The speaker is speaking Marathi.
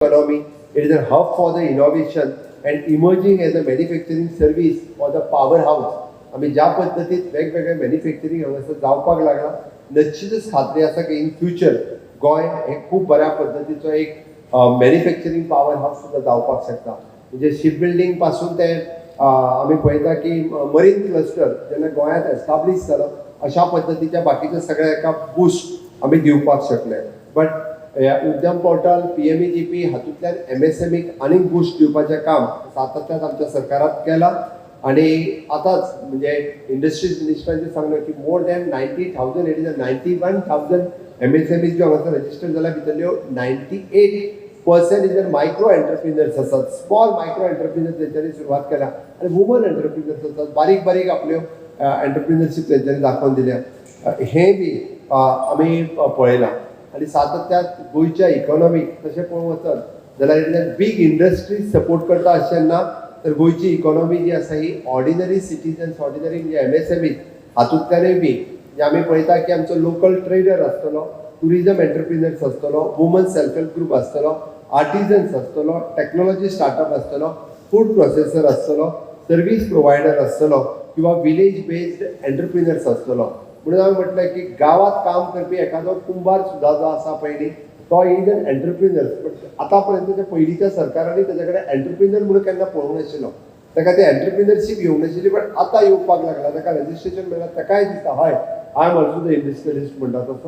economy. It is a hub for the innovation and emerging as a manufacturing service or the powerhouse. आम्ही ज्या पद्धतीत वेगवेगळे मॅन्युफॅक्चरिंग हांगासर जावपाक लागला निश्चितच खात्री आसा की इन फ्युचर गोंय हे खूप बऱ्या पद्धतीचो एक मॅन्युफॅक्चरिंग पावर हाऊस सुद्धा जावपाक शकता. म्हणजे शिप बिल्डिंग पासून ते आम्ही पळयता की मरीन क्लस्टर जेन्ना गोंयांत एस्टाब्लिश जालो अशा पद्धतीच्या बाकीच्या सगळ्या एका बूस्ट आम्ही दिवपाक शकले. बट उद्यम पोर्टल PMEGP हातूंतल्यान MSMEक आनीक बूस्ट दिवपाचें काम सातत्यान आमच्या सरकारान केलां आणि आतांच म्हणजे इंडस्ट्रीज मिनिस्टरांचे सांगलें की more than 90,000 it is 91,000 MSMEs ज्यो हांगासर रजिस्टर जाला भितरल्यो 98% इज मायक्रो एंटरप्रिनर्स आसात. स्मॉल मायक्रो एंटरप्रिनर्स तेंच्यांनी सुरवात केल्या आनी वुमन एंटरप्रिनर्स आसात. बारीक बारीक आपल्यो एंटरप्रिनरशीप तेंच्यांनी दाखोवन दिल्या. हें बी आमी पळयलां आणि सातत्यात गोयच्या इकॉनॉमीक तशें पळोवंक वचत जाल्यार इतले बीग इंडस्ट्रीज सपोर्ट करता अशें ना तर गोयची इकॉनॉमी जी आसा ही ऑर्डिनरी सिटीजन्स ऑर्डिनरी म्हणजे MSME हातूंतल्यानूय बी म्हणजे आमी पळयता की आमचो लोकल ट्रेडर आसतलो, टुरिजम एंटरप्रिनर्स आसतलो, वुमन सेल्फ हेल्प ग्रुप आसतलो, आर्टिजन्स आसतलो, टेक्नॉलॉजी स्टार्टअप आसतलो, फूड प्रोसेसर आसतलो, सर्वीस प्रोवायडर आसतलो किंवा विलेज बेस्ड एंटरप्रिनर्स आसतलो. म्हणून हांवें म्हटलें की गांवांत काम करपी एखादो कुंभार सुद्दां जो आसा पयलीं तो इज एन एंटरप्रिनर्स. बट आतां पर्यंत पयलींच्या सरकारांनी तेजे कडेन एंटरप्रिनर म्हणून केन्ना पळोवंक नाशिल्लो. ताका ती एंटरप्रिनरशीप येवंक नाशिल्ली. बट आतां येवपाक लागला. ताका रजिस्ट्रेशन मेळ्ळां ताकाय दिसता हय I am also the industrialist म्हणटा तसो.